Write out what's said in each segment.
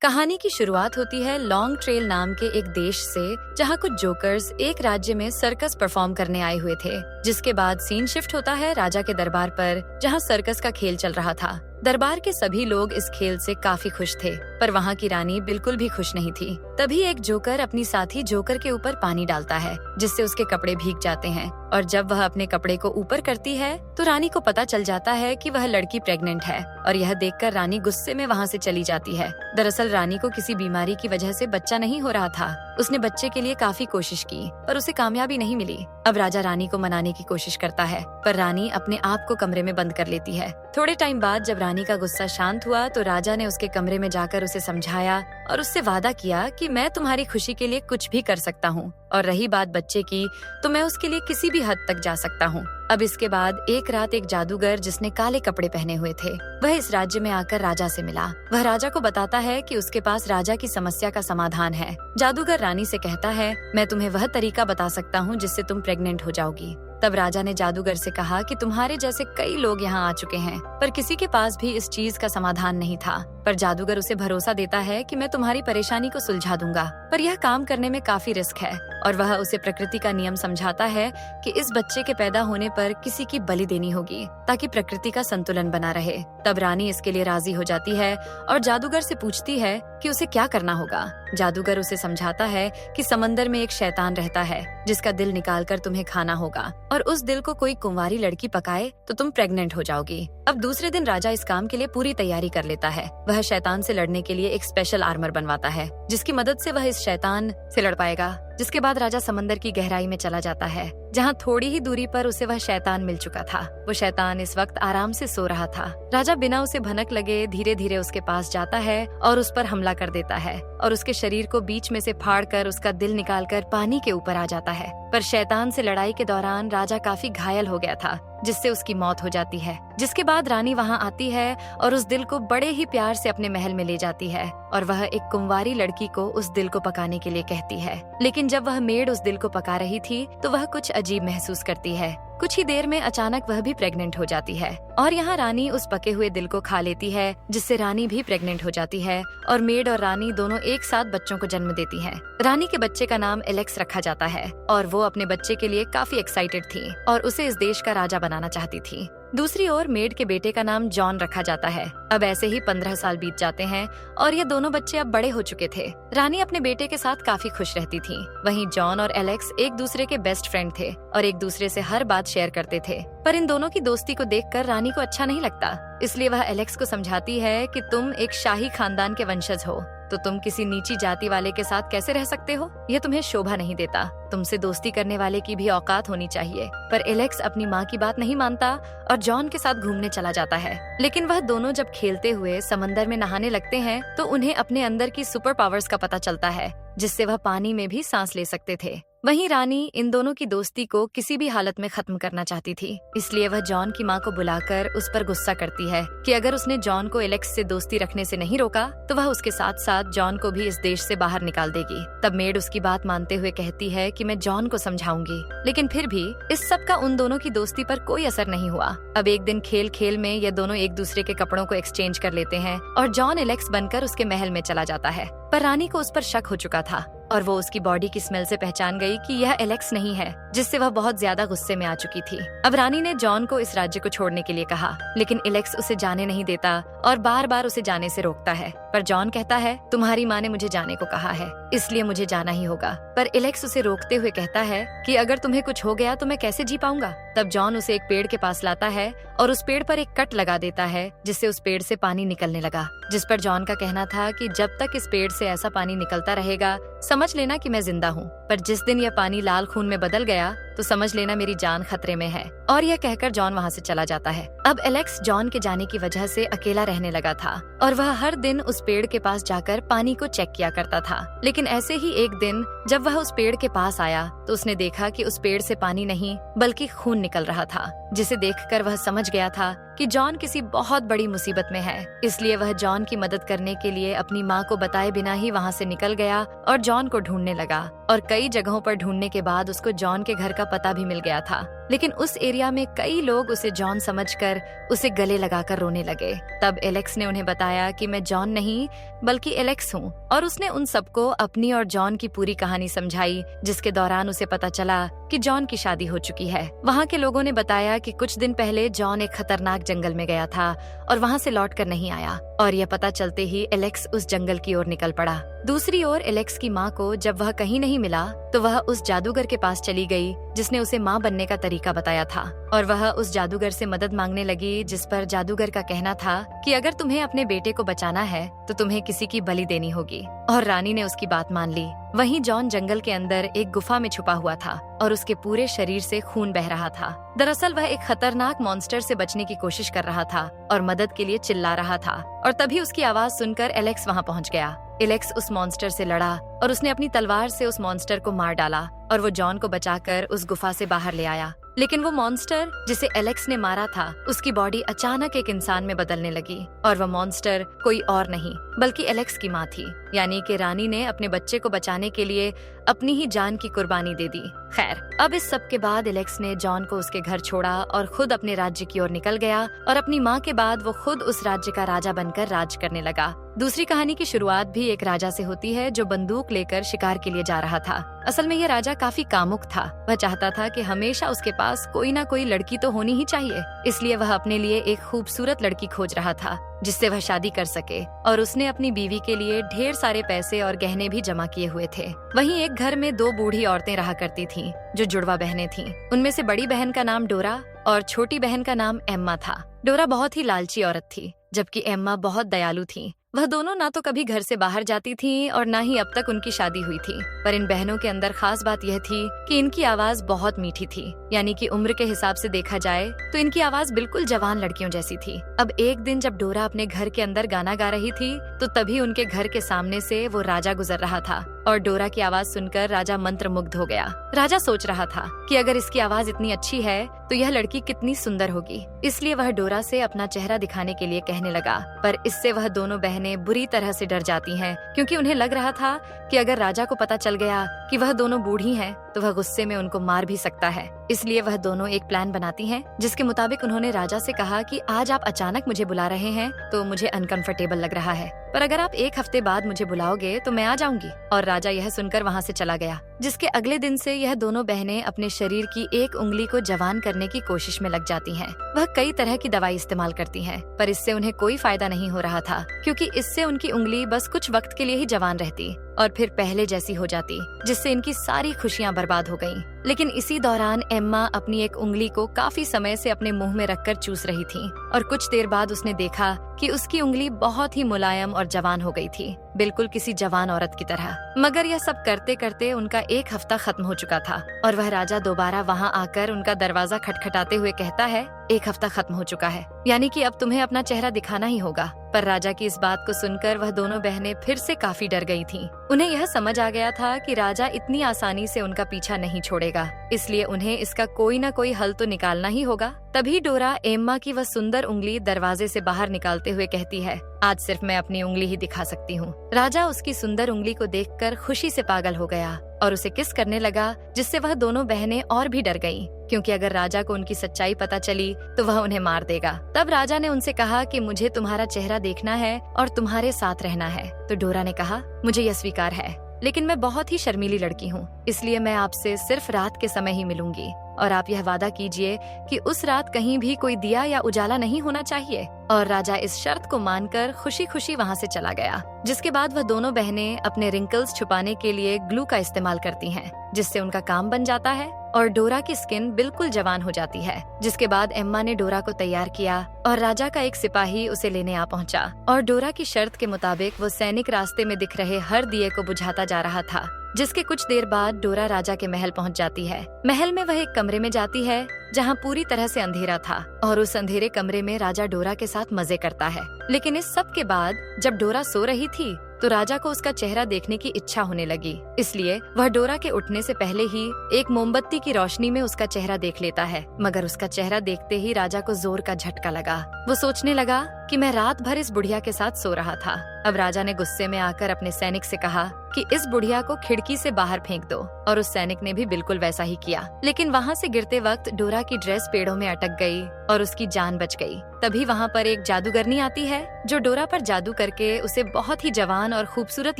कहानी की शुरुआत होती है लॉन्ग ट्रेल नाम के एक देश से, जहाँ कुछ जोकर्स एक राज्य में सर्कस परफॉर्म करने आए हुए थे। जिसके बाद सीन शिफ्ट होता है राजा के दरबार पर, जहाँ सर्कस का खेल चल रहा था। दरबार के सभी लोग इस खेल से काफी खुश थे, पर वहाँ की रानी बिल्कुल भी खुश नहीं थी। तभी एक जोकर अपनी साथी जोकर के ऊपर पानी डालता है, जिससे उसके कपड़े भीग जाते हैं। और जब वह अपने कपड़े को ऊपर करती है तो रानी को पता चल जाता है कि वह लड़की प्रेग्नेंट है, और यह देखकर रानी गुस्से में वहाँ से चली जाती है। दरअसल रानी को किसी बीमारी की वजह से बच्चा नहीं हो रहा था। उसने बच्चे के लिए काफी कोशिश की, पर उसे कामयाबी नहीं मिली। अब राजा रानी को मनाने की कोशिश करता है, पर रानी अपने आप को कमरे में बंद कर लेती है। थोड़े टाइम बाद जब रानी का गुस्सा शांत हुआ तो राजा ने उसके कमरे में जाकर उसे समझाया और उससे वादा किया कि मैं तुम्हारी खुशी के लिए कुछ भी कर सकता हूँ, और रही बात बच्चे की तो मैं उसके लिए किसी भी हद तक जा सकता हूँ। अब इसके बाद एक रात एक जादूगर जिसने काले कपड़े पहने हुए थे, वह इस राज्य में आकर राजा से मिला। वह राजा को बताता है कि उसके पास राजा की समस्या का समाधान है। जादूगर रानी से कहता है, मैं तुम्हें वह तरीका बता सकता हूँ जिससे तुम प्रेग्नेंट हो जाओगी। तब राजा ने जादूगर से कहा कि तुम्हारे जैसे कई लोग यहाँ आ चुके हैं, पर किसी के पास भी इस चीज का समाधान नहीं था। पर जादूगर उसे भरोसा देता है कि मैं तुम्हारी परेशानी को सुलझा दूंगा, पर यह काम करने में काफी रिस्क है। और वह उसे प्रकृति का नियम समझाता है कि इस बच्चे के पैदा होने पर किसी की बलि देनी होगी, ताकि प्रकृति का संतुलन बना रहे। तब रानी इसके लिए राजी हो जाती है और जादूगर से पूछती है कि उसे क्या करना होगा। जादूगर उसे समझाता है कि समंदर में एक शैतान रहता है, जिसका दिल निकालकर तुम्हें खाना होगा, और उस दिल को कोई कुंवारी लड़की पकाए तो तुम प्रेग्नेंट हो जाओगी। अब दूसरे दिन राजा इस काम के लिए पूरी तैयारी कर लेता है। वह शैतान से लड़ने के लिए एक स्पेशल आर्मर बनवाता है, जिसकी मदद से वह इस शैतान से लड़ पाएगा। जिसके बाद राजा समंदर की गहराई में चला जाता है, जहाँ थोड़ी ही दूरी पर उसे वह शैतान मिल चुका था। वो शैतान इस वक्त आराम से सो रहा था। राजा बिना उसे भनक लगे धीरे धीरे उसके पास जाता है और उस पर हमला कर देता है, और उसके शरीर को बीच में से फाड़कर उसका दिल निकालकर पानी के ऊपर आ जाता है। पर शैतान से लड़ाई के दौरान राजा काफी घायल हो गया था, जिससे उसकी मौत हो जाती है। जिसके बाद रानी वहाँ आती है और उस दिल को बड़े ही प्यार से अपने महल में ले जाती है, और वह एक कुंवारी लड़की को उस दिल को पकाने के लिए कहती है। लेकिन जब वह मेड उस दिल को पका रही थी तो वह कुछ अजीब महसूस करती है। कुछ ही देर में अचानक वह भी प्रेग्नेंट हो जाती है, और यहाँ रानी उस पके हुए दिल को खा लेती है, जिससे रानी भी प्रेग्नेंट हो जाती है, और मेड और रानी दोनों एक साथ बच्चों को जन्म देती हैं। रानी के बच्चे का नाम एलेक्स रखा जाता है, और वो अपने बच्चे के लिए काफी एक्साइटेड थी और उसे इस देश का राजा बनाना चाहती थी। दूसरी ओर मेड के बेटे का नाम जॉन रखा जाता है। अब ऐसे ही 15 साल बीत जाते हैं और ये दोनों बच्चे अब बड़े हो चुके थे। रानी अपने बेटे के साथ काफी खुश रहती थी। वहीं जॉन और एलेक्स एक दूसरे के बेस्ट फ्रेंड थे और एक दूसरे से हर बात शेयर करते थे। पर इन दोनों की दोस्ती को देखकर रानी को अच्छा नहीं लगता, इसलिए वह एलेक्स को समझाती है कि तुम एक शाही खानदान के वंशज हो, तो तुम किसी नीची जाति वाले के साथ कैसे रह सकते हो? यह तुम्हें शोभा नहीं देता। तुमसे दोस्ती करने वाले की भी औकात होनी चाहिए। पर एलेक्स अपनी माँ की बात नहीं मानता और जॉन के साथ घूमने चला जाता है। लेकिन वह दोनों जब खेलते हुए समंदर में नहाने लगते हैं तो उन्हें अपने अंदर की सुपर पावर्स का पता चलता है, जिससे वह पानी में भी सांस ले सकते थे। वहीं रानी इन दोनों की दोस्ती को किसी भी हालत में खत्म करना चाहती थी, इसलिए वह जॉन की माँ को बुलाकर उस पर गुस्सा करती है कि अगर उसने जॉन को एलेक्स से दोस्ती रखने से नहीं रोका तो वह उसके साथ साथ जॉन को भी इस देश से बाहर निकाल देगी। तब मेड उसकी बात मानते हुए कहती है कि मैं जॉन को समझाऊंगी, लेकिन फिर भी इस सब का उन दोनों की दोस्ती पर कोई असर नहीं हुआ। अब एक दिन खेल खेल में ये दोनों एक दूसरे के कपड़ों को एक्सचेंज कर लेते हैं और जॉन एलेक्स बनकर उसके महल में चला जाता है। पर रानी को उस पर शक हो चुका था और वो उसकी बॉडी की स्मेल से पहचान गई कि यह एलेक्स नहीं है, जिससे वह बहुत ज्यादा गुस्से में आ चुकी थी। अब रानी ने जॉन को इस राज्य को छोड़ने के लिए कहा, लेकिन एलेक्स उसे जाने नहीं देता और बार बार उसे जाने से रोकता है। पर जॉन कहता है, तुम्हारी माँ ने मुझे जाने को कहा है, इसलिए मुझे जाना ही होगा। पर एलेक्स उसे रोकते हुए कहता है कि अगर तुम्हें कुछ हो गया तो मैं कैसे जी पाऊंगा। तब जॉन उसे एक पेड़ के पास लाता है और उस पेड़ पर एक कट लगा देता है, जिससे उस पेड़ से पानी निकलने लगा। जिस पर जॉन का कहना था कि जब तक इस पेड़ से ऐसा पानी निकलता रहेगा समझ लेना कि मैं जिंदा हूँ, पर जिस दिन यह पानी लाल खून में बदल गया तो समझ लेना मेरी जान खतरे में है। और यह कहकर जॉन वहाँ से चला जाता है। अब एलेक्स जॉन के जाने की वजह से अकेला रहने लगा था और वह हर दिन उस पेड़ के पास जाकर पानी को चेक किया करता था। लेकिन ऐसे ही एक दिन जब वह उस पेड़ के पास आया तो उसने देखा कि उस पेड़ से पानी नहीं बल्कि खून निकल रहा था, जिसे देखकर वह समझ गया था कि जॉन किसी बहुत बड़ी मुसीबत में है। इसलिए वह जॉन की मदद करने के लिए अपनी माँ को बताए बिना ही वहाँ से निकल गया और जॉन को ढूंढने लगा। और कई जगहों पर ढूंढने के बाद उसको जॉन के घर का पता भी मिल गया था। लेकिन उस एरिया में कई लोग उसे जॉन समझकर उसे गले लगाकर रोने लगे। तब एलेक्स ने उन्हें बताया कि मैं जॉन नहीं बल्कि एलेक्स हूँ, और उसने उन सबको अपनी और जॉन की पूरी कहानी समझाई, जिसके दौरान उसे पता चला कि जॉन की शादी हो चुकी है। वहाँ के लोगों ने बताया कि कुछ दिन पहले जॉन एक खतरनाक जंगल में गया था और वहाँ से लौट कर नहीं आया, और यह पता चलते ही एलेक्स उस जंगल की ओर निकल पड़ा। दूसरी ओर एलेक्स की माँ को जब वह कहीं नहीं मिला तो वह उस जादूगर के पास चली गई जिसने उसे माँ बनने का तरीका बताया था, और वह उस जादूगर से मदद मांगने लगी, जिस पर जादूगर का कहना था कि अगर तुम्हें अपने बेटे को बचाना है तो तुम्हें किसी की बलि देनी होगी, और रानी ने उसकी बात मान ली। वहीं जॉन जंगल के अंदर एक गुफा में छुपा हुआ था और उसके पूरे शरीर से खून बह रहा था। दरअसल वह एक खतरनाक मॉन्स्टर से बचने की कोशिश कर रहा था और मदद के लिए चिल्ला रहा था, और तभी उसकी आवाज सुनकर एलेक्स वहाँ पहुँच गया। एलेक्स उस मॉन्स्टर से लड़ा और उसने अपनी तलवार से उस मॉन्स्टर को मार डाला, और वो जॉन को बचाकर उस गुफा से बाहर ले आया। लेकिन वो मॉन्स्टर जिसे एलेक्स ने मारा था, उसकी बॉडी अचानक एक इंसान में बदलने लगी, और वह मॉन्स्टर कोई और नहीं बल्कि एलेक्स की माँ थी, यानी कि रानी ने अपने बच्चे को बचाने के लिए अपनी ही जान की कुर्बानी दे दी। खैर, अब इस सब के बाद एलेक्स ने जॉन को उसके घर छोड़ा और खुद अपने राज्य की ओर निकल गया, और अपनी माँ के बाद वो खुद उस राज्य का राजा बनकर राज करने लगा। दूसरी कहानी की शुरुआत भी एक राजा से होती है जो बंदूक लेकर शिकार के लिए जा रहा था। असल में यह राजा काफी कामुक था। वह चाहता था कि हमेशा उसके पास कोई ना कोई लड़की तो होनी ही चाहिए, इसलिए वह अपने लिए एक खूबसूरत लड़की खोज रहा था जिससे वह शादी कर सके, और उसने अपनी बीवी के लिए ढेर सारे पैसे और गहने भी जमा किए हुए थे। वहीं एक घर में 2 बूढ़ी औरतें रहा करती थीं, जो जुड़वा बहनें थीं। उनमें से बड़ी बहन का नाम डोरा और छोटी बहन का नाम एम्मा था। डोरा बहुत ही लालची औरत थी, जबकि एम्मा बहुत दयालु थी। वह दोनों ना तो कभी घर से बाहर जाती थीं और ना ही अब तक उनकी शादी हुई थी। पर इन बहनों के अंदर खास बात यह थी कि इनकी आवाज बहुत मीठी थी, यानी कि उम्र के हिसाब से देखा जाए तो इनकी आवाज बिल्कुल जवान लड़कियों जैसी थी। अब एक दिन जब डोरा अपने घर के अंदर गाना गा रही थी तो तभी उनके घर के सामने से वो राजा गुजर रहा था, और डोरा की आवाज सुनकर राजा मंत्रमुग्ध हो गया। राजा सोच रहा था कि अगर इसकी आवाज इतनी अच्छी है तो यह लड़की कितनी सुंदर होगी, इसलिए वह डोरा से अपना चेहरा दिखाने के लिए कहने लगा। पर इससे वह दोनों बहनें बुरी तरह से डर जाती हैं, क्योंकि उन्हें लग रहा था कि अगर राजा को पता चल गया कि वह दोनों बूढ़ी हैं तो वह गुस्से में उनको मार भी सकता है। इसलिए वह दोनों एक प्लान बनाती हैं, जिसके मुताबिक उन्होंने राजा से कहा कि आज आप अचानक मुझे बुला रहे हैं तो मुझे अनकंफर्टेबल लग रहा है, पर अगर आप 1 हफ्ते बाद मुझे बुलाओगे तो मैं आ जाऊंगी। और राजा यह सुनकर वहाँ से चला गया, जिसके अगले दिन से यह दोनों बहनें अपने शरीर की एक उंगली को जवान करने की कोशिश में लग जाती हैं। वह कई तरह की दवाई इस्तेमाल करती हैं, पर इससे उन्हें कोई फायदा नहीं हो रहा था, क्योंकि इससे उनकी उंगली बस कुछ वक्त के लिए ही जवान रहती और फिर पहले जैसी हो जाती, जिससे इनकी सारी खुशियां बर्बाद हो गईं। लेकिन इसी दौरान एम्मा अपनी एक उंगली को काफी समय से अपने मुंह में रखकर चूस रही थी, और कुछ देर बाद उसने देखा कि उसकी उंगली बहुत ही मुलायम और जवान हो गई थी, बिल्कुल किसी जवान औरत की तरह। मगर यह सब करते करते उनका 1 हफ्ता खत्म हो चुका था, और वह राजा दोबारा वहाँ आकर उनका दरवाजा खटखटाते हुए कहता है, 1 हफ्ता खत्म हो चुका है, यानी कि अब तुम्हें अपना चेहरा दिखाना ही होगा। पर राजा की इस बात को सुनकर वह दोनों बहनें फिर से काफी डर गई थीं। उन्हें यह समझ आ गया था कि राजा इतनी आसानी से उनका पीछा नहीं छोड़ेगा, इसलिए उन्हें इसका कोई न कोई हल तो निकालना ही होगा। तभी डोरा एम्मा की वह सुंदर उंगली दरवाजे से बाहर निकालते हुए कहती है, आज सिर्फ मैं अपनी उंगली ही दिखा सकती हूँ। राजा उसकी सुंदर उंगली को देखकर खुशी से पागल हो गया और उसे किस करने लगा, जिससे वह दोनों बहनें और भी डर गईं, क्योंकि अगर राजा को उनकी सच्चाई पता चली तो वह उन्हें मार देगा। तब राजा ने उनसे कहा कि मुझे तुम्हारा चेहरा देखना है और तुम्हारे साथ रहना है। तो डोरा ने कहा, मुझे यह स्वीकार है, लेकिन मैं बहुत ही शर्मीली लड़की हूँ, इसलिए मैं आपसे सिर्फ रात के समय ही मिलूंगी, और आप यह वादा कीजिए कि उस रात कहीं भी कोई दिया या उजाला नहीं होना चाहिए। और राजा इस शर्त को मानकर खुशी खुशी वहाँ से चला गया। जिसके बाद वह दोनों बहनें अपने रिंकल्स छुपाने के लिए ग्लू का इस्तेमाल करती हैं, जिससे उनका काम बन जाता है और डोरा की स्किन बिल्कुल जवान हो जाती है। जिसके बाद एम्मा ने डोरा को तैयार किया और राजा का एक सिपाही उसे लेने आ पहुंचा, और डोरा की शर्त के मुताबिक वो सैनिक रास्ते में दिख रहे हर दिए को बुझाता जा रहा था। जिसके कुछ देर बाद डोरा राजा के महल पहुंच जाती है। महल में वह एक कमरे में जाती है जहां पूरी तरह से अंधेरा था, और उस अंधेरे कमरे में राजा डोरा के साथ मजे करता है। लेकिन इस सब के बाद जब डोरा सो रही थी तो राजा को उसका चेहरा देखने की इच्छा होने लगी। इसलिए वह डोरा के उठने से पहले ही एक मोमबत्ती की रोशनी में उसका चेहरा देख लेता है। मगर उसका चेहरा देखते ही राजा को जोर का झटका लगा। वो सोचने लगा कि मैं रात भर इस बुढ़िया के साथ सो रहा था। अब राजा ने गुस्से में आकर अपने सैनिक से कहा कि इस बुढ़िया को खिड़की से बाहर फेंक दो, और उस सैनिक ने भी बिल्कुल वैसा ही किया। लेकिन वहाँ से गिरते वक्त डोरा की ड्रेस पेड़ों में अटक गई और उसकी जान बच गई। तभी वहाँ पर एक जादूगरनी आती है जो डोरा पर जादू करके उसे बहुत ही जवान और खूबसूरत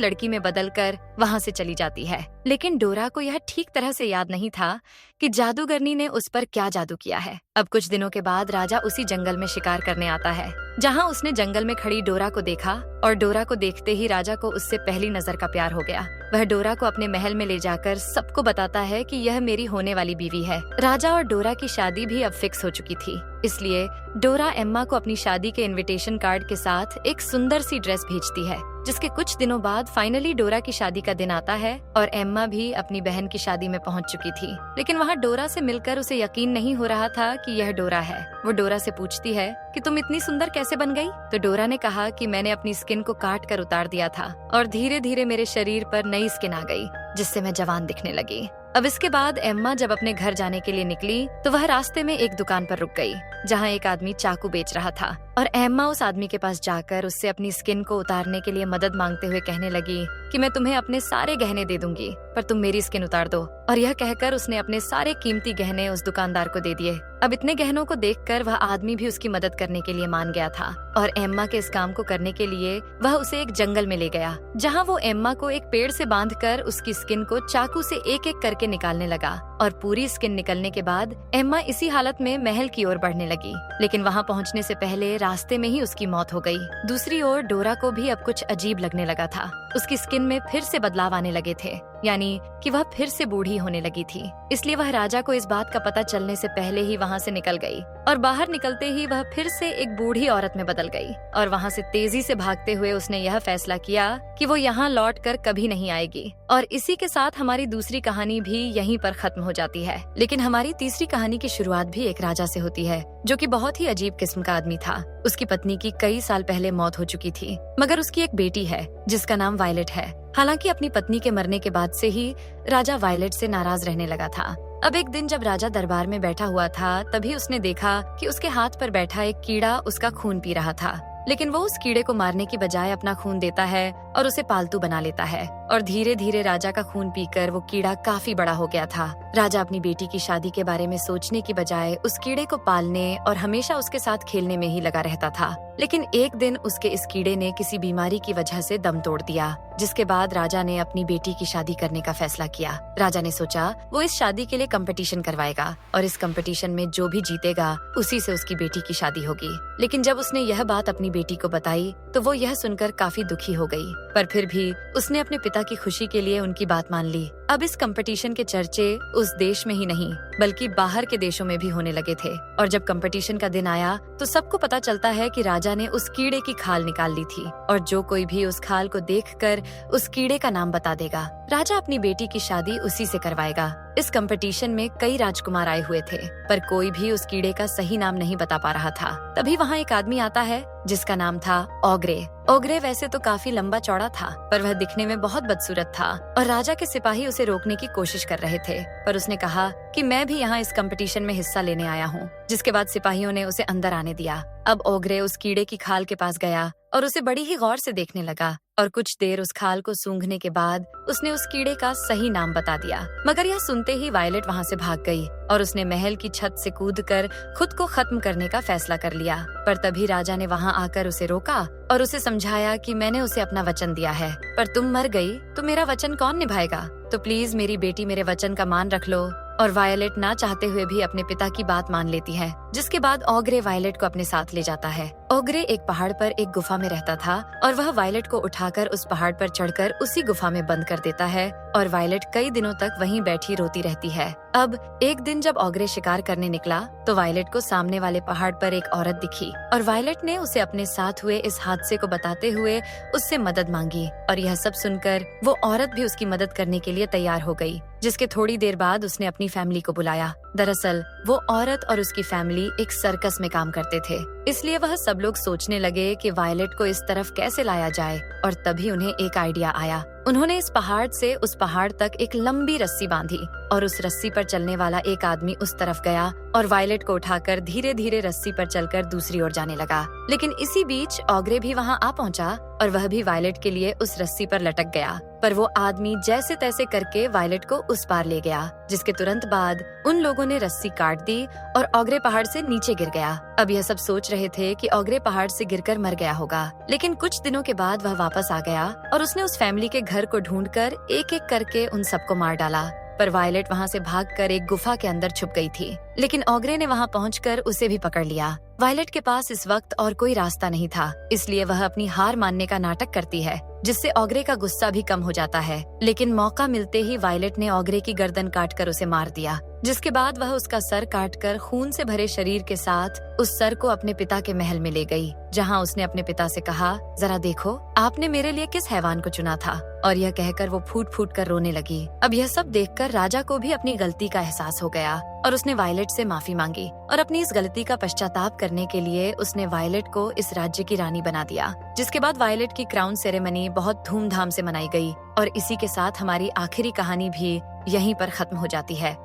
लड़की में बदलकर वहाँ से चली जाती है। लेकिन डोरा को यह ठीक तरह से याद नहीं था कि जादूगरनी ने उस पर क्या जादू किया है। अब कुछ दिनों के बाद राजा उसी जंगल में शिकार करने आता है, जहाँ उसने जंगल में खड़ी डोरा को देखा, और डोरा को देखते ही राजा को उससे पहली नजर का प्यार हो गया। वह डोरा को अपने महल में ले जाकर सबको बताता है कि यह मेरी होने वाली बीवी है। राजा और डोरा की शादी भी अब फिक्स हो चुकी थी, इसलिए डोरा एम्मा को अपनी शादी के इनविटेशन कार्ड के साथ एक सुंदर सी ड्रेस भेजती है। जिसके कुछ दिनों बाद फाइनली डोरा की शादी का दिन आता है और एम्मा भी अपनी बहन की शादी में पहुंच चुकी थी। लेकिन वहाँ डोरा से मिलकर उसे यकीन नहीं हो रहा था कि यह डोरा है। वो डोरा से पूछती है कि तुम इतनी सुंदर कैसे बन गई? तो डोरा ने कहा कि मैंने अपनी स्किन को काट कर उतार दिया था और धीरे धीरे मेरे शरीर पर नई स्किन आ गई, जिससे मैं जवान दिखने लगी। अब इसके बाद एम्मा जब अपने घर जाने के लिए निकली तो वह रास्ते में एक दुकान पर रुक गई, जहाँ एक आदमी चाकू बेच रहा था। और एम्मा उस आदमी के पास जाकर उससे अपनी स्किन को उतारने के लिए मदद मांगते हुए कहने लगी कि मैं तुम्हें अपने सारे गहने दे दूंगी, पर तुम मेरी स्किन उतार दो। और यह कहकर उसने अपने सारे कीमती गहने उस दुकानदार को दे दिए। अब इतने गहनों को देखकर वह आदमी भी उसकी मदद करने के लिए मान गया था, और एम्मा के इस काम को करने के लिए वह उसे एक जंगल में ले गया, जहाँ वो एम्मा को एक पेड़ से बांधकर उसकी स्किन को चाकू से एक एक करके निकालने लगा। और पूरी स्किन निकलने के बाद एम्मा इसी हालत में महल की ओर बढ़ने लगी। लेकिन वहाँ पहुँचने से पहले रास्ते में ही उसकी मौत हो गई। दूसरी ओर डोरा को भी अब कुछ अजीब लगने लगा था। उसकी स्किन में फिर से बदलाव आने लगे थे, यानी कि वह फिर से बूढ़ी होने लगी थी। इसलिए वह राजा को इस बात का पता चलने से पहले ही वहाँ से निकल गई, और बाहर निकलते ही वह फिर से एक बूढ़ी औरत में बदल गई। और वहाँ से तेजी से भागते हुए उसने यह फैसला किया कि वो यहाँ लौटकर कभी नहीं आएगी। और इसी के साथ हमारी दूसरी कहानी भी यहीं पर खत्म हो जाती है। लेकिन हमारी तीसरी कहानी की शुरुआत भी एक राजा से होती है, जो कि बहुत ही अजीब किस्म का आदमी था। उसकी पत्नी की कई साल पहले मौत हो चुकी थी, मगर उसकी एक बेटी है जिसका नाम वायलेट है। हालांकि अपनी पत्नी के मरने के बाद से ही राजा वायलेट से नाराज रहने लगा था। अब एक दिन जब राजा दरबार में बैठा हुआ था, तभी उसने देखा कि उसके हाथ पर बैठा एक कीड़ा उसका खून पी रहा था। लेकिन वो उस कीड़े को मारने की बजाय अपना खून देता है और उसे पालतू बना लेता है। और धीरे धीरे राजा का खून पीकर वो कीड़ा काफी बड़ा हो गया था। राजा अपनी बेटी की शादी के बारे में सोचने की बजाय उस कीड़े को पालने और हमेशा उसके साथ खेलने में ही लगा रहता था। लेकिन एक दिन उसके इस कीड़े ने किसी बीमारी की वजह से दम तोड़ दिया, जिसके बाद राजा ने अपनी बेटी की शादी करने का फैसला किया। राजा ने सोचा वो इस शादी के लिए कंपटीशन करवाएगा, और इस कंपटीशन में जो भी जीतेगा उसी से उसकी बेटी की शादी होगी। लेकिन जब उसने यह बात अपनी बेटी को बताई तो वो यह सुनकर काफी दुखी हो गई, पर फिर भी उसने अपने पिता की खुशी के लिए उनकी बात मान ली। अब इस कंपटीशन के चर्चे उस देश में ही नहीं बल्कि बाहर के देशों में भी होने लगे थे। और जब कंपटीशन का दिन आया तो सबको पता चलता है कि राजा ने उस कीड़े की खाल निकाल ली थी, और जो कोई भी उस खाल को देखकर उस कीड़े का नाम बता देगा, राजा अपनी बेटी की शादी उसी से करवाएगा। इस कंपटीशन में कई राजकुमार आए हुए थे, पर कोई भी उस कीड़े का सही नाम नहीं बता पा रहा था। तभी वहाँ एक आदमी आता है जिसका नाम था ओग्रे। ओग्रे वैसे तो काफी लंबा चौड़ा था, पर वह दिखने में बहुत बदसूरत था, और राजा के सिपाही उसे रोकने की कोशिश कर रहे थे। पर उसने कहा कि मैं भी यहाँ इस कंपटीशन में हिस्सा लेने आया हूँ। जिसके बाद सिपाहियों ने उसे अंदर आने दिया। अब ओग्रे उस कीड़े की खाल के पास गया और उसे बड़ी ही गौर से देखने लगा, और कुछ देर उस खाल को सूंघने के बाद उसने उस कीड़े का सही नाम बता दिया। मगर यह सुनते ही वायलेट वहाँ से भाग गई, और उसने महल की छत से कूदकर खुद को खत्म करने का फैसला कर लिया। पर तभी राजा ने वहाँ आकर उसे रोका और उसे समझाया कि मैंने उसे अपना वचन दिया है, पर तुम मर गई तो मेरा वचन कौन निभाएगा? तो प्लीज मेरी बेटी मेरे वचन का मान रख लो। और वायलेट ना चाहते हुए भी अपने पिता की बात मान लेती है। जिसके बाद ओग्रे वायलेट को अपने साथ ले जाता है। ओग्रे एक पहाड़ पर एक गुफा में रहता था, और वह वायलेट को उठाकर उस पहाड़ पर चढ़कर उसी गुफा में बंद कर देता है, और वायलेट कई दिनों तक वहीं बैठी रोती रहती है। अब एक दिन जब ओग्रे शिकार करने निकला तो वायलेट को सामने वाले पहाड़ पर एक औरत दिखी, और वायलेट ने उसे अपने साथ हुए इस हादसे को बताते हुए उससे मदद मांगी। और यह सब सुनकर वो औरत भी उसकी मदद करने के लिए तैयार हो गई। जिसके थोड़ी देर बाद उसने अपनी फैमिली को बुलाया दरअसल वो औरत और उसकी फैमिली एक सर्कस में काम करते थे, इसलिए वह सब लोग सोचने लगे कि वायलेट को इस तरफ कैसे लाया जाए। और तभी उन्हें एक आइडिया आया। उन्होंने इस पहाड़ से उस पहाड़ तक एक लंबी रस्सी बांधी और उस रस्सी पर चलने वाला एक आदमी उस तरफ गया और वायलेट को उठाकर धीरे धीरे रस्सी पर चलकर दूसरी ओर जाने लगा। लेकिन इसी बीच ऑग्रे भी वहाँ आ पहुँचा और वह भी वायलेट के लिए उस रस्सी पर लटक गया। पर वो आदमी जैसे तैसे करके वायलेट को उस पार ले गया, जिसके तुरंत बाद उन लोगों ने रस्सी काट दी और ऑग्रे पहाड़ से नीचे गिर गया। अब यह सब सोच रहे थे कि ऑग्रे पहाड़ से गिरकर मर गया होगा, लेकिन कुछ दिनों के बाद वह वापस आ गया और उसने उस फैमिली के घर को ढूंढकर एक एक करके उन सबको मार डाला। पर वायलेट वहाँ से भागकर एक गुफा के अंदर छुप गई थी, लेकिन ऑग्रे ने वहाँ पहुंचकर उसे भी पकड़ लिया। वायलेट के पास इस वक्त और कोई रास्ता नहीं था, इसलिए वह अपनी हार मानने का नाटक करती है, जिससे ऑग्रे का गुस्सा भी कम हो जाता है। लेकिन मौका मिलते ही वायलेट ने ऑग्रे की गर्दन काटकर उसे मार दिया, जिसके बाद वह उसका सर काटकर खून से भरे शरीर के साथ उस सर को अपने पिता के महल में ले गई, जहां उसने अपने पिता से कहा, जरा देखो आपने मेरे लिए किस हैवान को चुना था। और यह कहकर वो फूट फूट कर रोने लगी। अब यह सब देखकर राजा को भी अपनी गलती का एहसास हो गया और उसने वायलेट से माफी मांगी और अपनी इस गलती का पश्चाताप करने के लिए उसने वायलेट को इस राज्य की रानी बना दिया। जिसके बाद वायलेट की क्राउन सेरेमनी बहुत धूमधाम से मनाई गई और इसी के साथ हमारी आखिरी कहानी भी यहीं पर खत्म हो जाती है।